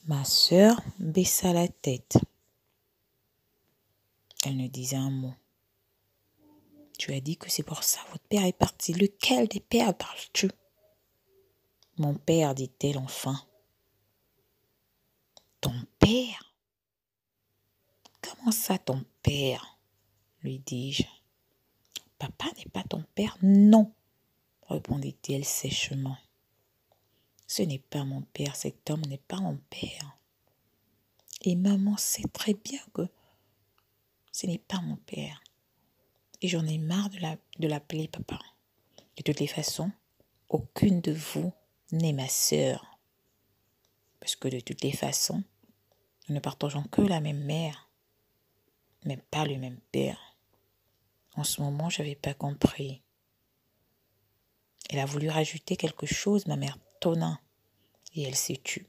Ma sœur baissa la tête. Elle ne disait un mot. Tu as dit que c'est pour ça votre père est parti. Lequel des pères parles-tu? Mon père, dit-elle enfin. Ton père? Comment ça ton père? Lui dis-je. Papa n'est pas ton père? Non, répondit-elle sèchement. Ce n'est pas mon père, cet homme n'est pas mon père. Et maman sait très bien que ce n'est pas mon père. Et j'en ai marre de l'appeler papa. De toutes les façons, aucune de vous n'est ma sœur. Parce que de toutes les façons, nous ne partageons que la même mère, mais pas le même père. En ce moment, je n'avais pas compris. Elle a voulu rajouter quelque chose, ma mère tonna, et elle s'est tue.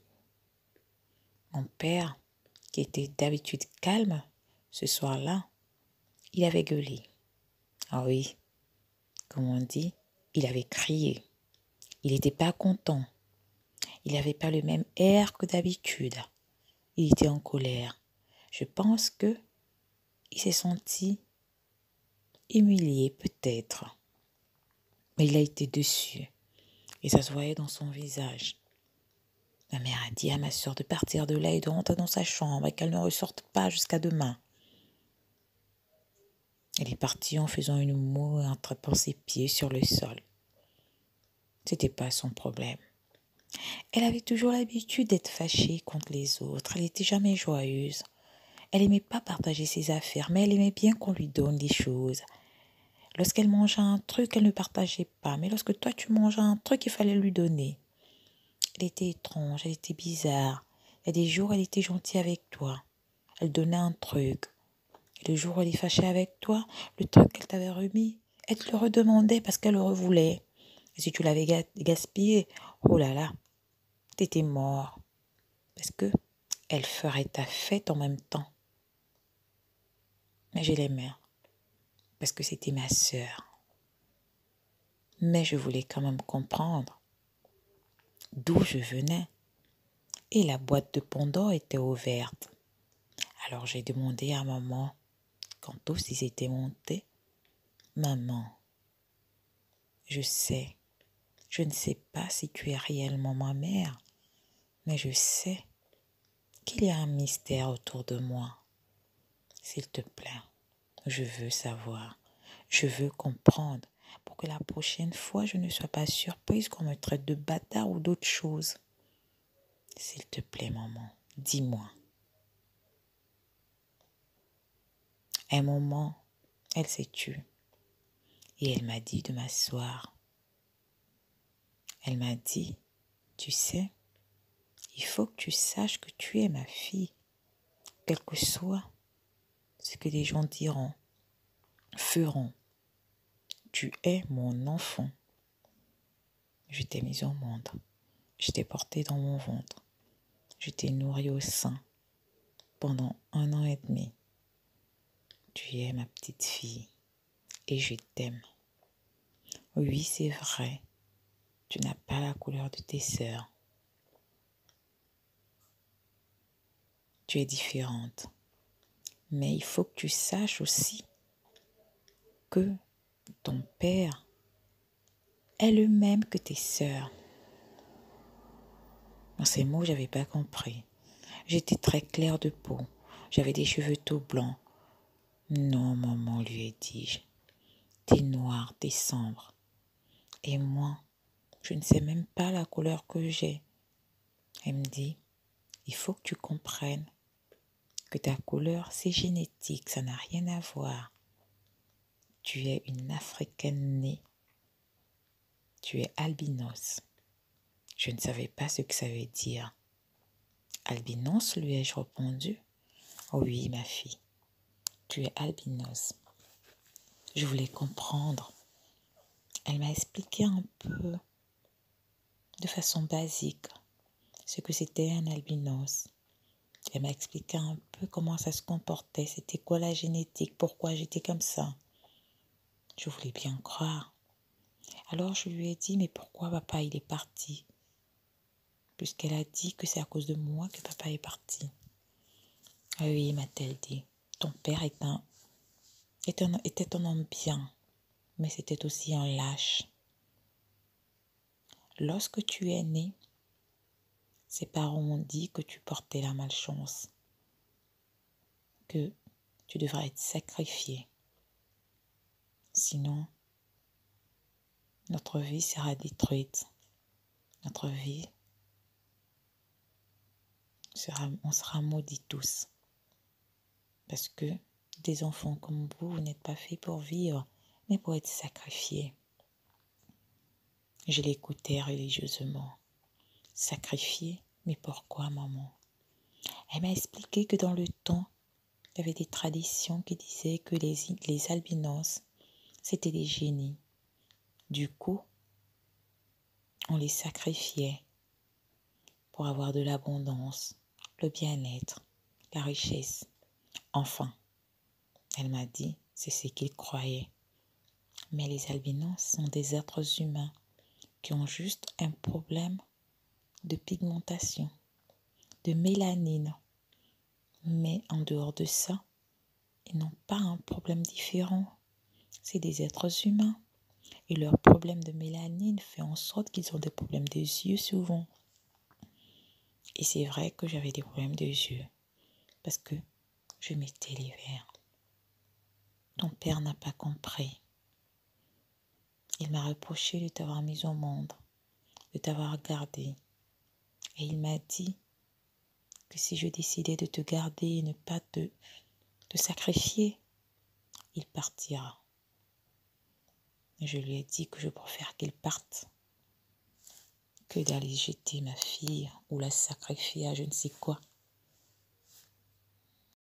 Mon père, qui était d'habitude calme, ce soir-là, il avait gueulé. Ah oui, comme on dit, il avait crié. Il n'était pas content. Il n'avait pas le même air que d'habitude. Il était en colère. Je pense que il s'est senti humilié peut-être. Mais il a été déçu. Et ça se voyait dans son visage. Ma mère a dit à ma sœur de partir de là et de rentrer dans sa chambre et qu'elle ne ressorte pas jusqu'à demain. Elle est partie en faisant une moue et en trapant ses pieds sur le sol. C'était pas son problème. Elle avait toujours l'habitude d'être fâchée contre les autres. Elle n'était jamais joyeuse. Elle n'aimait pas partager ses affaires, mais elle aimait bien qu'on lui donne des choses. Lorsqu'elle mangeait un truc, elle ne partageait pas. Mais lorsque toi, tu mangeais un truc, il fallait lui donner. Elle était étrange, elle était bizarre. Il y a des jours, elle était gentille avec toi. Elle donnait un truc. Et le jour où elle est fâchée avec toi, le truc qu'elle t'avait remis, elle te le redemandait parce qu'elle le revoulait. Et si tu l'avais gaspillé, oh là là, t'étais mort. Parce que elle ferait ta fête en même temps. Mais je l'aimais. Parce que c'était ma sœur. Mais je voulais quand même comprendre d'où je venais. Et la boîte de Pandore était ouverte. Alors j'ai demandé à maman, quand tous ils étaient montés, maman, je sais, je ne sais pas si tu es réellement ma mère, mais je sais qu'il y a un mystère autour de moi. S'il te plaît, je veux savoir, je veux comprendre, pour que la prochaine fois je ne sois pas surprise qu'on me traite de bâtard ou d'autre chose. S'il te plaît, maman, dis-moi. Un moment, elle s'est tue et elle m'a dit de m'asseoir. Elle m'a dit, tu sais, il faut que tu saches que tu es ma fille, quel que soit ce que les gens diront, feront. Tu es mon enfant. Je t'ai mise au monde. Je t'ai porté dans mon ventre. Je t'ai nourri au sein pendant 1 an et demi. Tu es ma petite fille et je t'aime. Oui, c'est vrai, tu n'as pas la couleur de tes sœurs. Tu es différente. Mais il faut que tu saches aussi que ton père est le même que tes sœurs. Dans ces mots, je n'avais pas compris. J'étais très claire de peau. J'avais des cheveux tout blancs. Non, maman, lui ai dit-je. T'es noire, t'es sombre. Et moi, je ne sais même pas la couleur que j'ai. Elle me dit, il faut que tu comprennes que ta couleur, c'est génétique, ça n'a rien à voir. Tu es une Africaine née. Tu es albinos. Je ne savais pas ce que ça veut dire. Albinos, lui ai-je répondu. Oui, ma fille, tu es albinos. Je voulais comprendre. Elle m'a expliqué un peu, de façon basique, ce que c'était un albinos. Elle m'a expliqué un peu comment ça se comportait, c'était quoi la génétique, pourquoi j'étais comme ça. Je voulais bien croire. Alors je lui ai dit, mais pourquoi papa il est parti? puisqu'elle a dit que c'est à cause de moi que papa est parti. Ah oui, m'a-t-elle dit, ton père était un homme bien, mais c'était aussi un lâche. Lorsque tu es né, ses parents ont dit que tu portais la malchance, que tu devrais être sacrifié. Sinon, notre vie sera détruite. Notre vie on sera maudits tous. Parce que des enfants comme vous n'êtes pas faits pour vivre, mais pour être sacrifiés. Je l'écoutais religieusement. Sacrifié, mais pourquoi, maman? Elle m'a expliqué que dans le temps, il y avait des traditions qui disaient que les albinos, c'était des génies. Du coup, on les sacrifiait pour avoir de l'abondance, le bien-être, la richesse. Enfin, elle m'a dit, c'est ce qu'ils croyaient. Mais les albinos sont des êtres humains qui ont juste un problème de pigmentation, de mélanine. Mais en dehors de ça, ils n'ont pas un problème différent. C'est des êtres humains. Et leur problème de mélanine fait en sorte qu'ils ont des problèmes des yeux souvent. Et c'est vrai que j'avais des problèmes des yeux. Parce que je mettais les verres. Ton père n'a pas compris. Il m'a reproché de t'avoir mis au monde, de t'avoir gardé. Et il m'a dit que si je décidais de te garder et ne pas te sacrifier, il partira. Et je lui ai dit que je préfère qu'il parte que d'aller jeter ma fille ou la sacrifier à je ne sais quoi.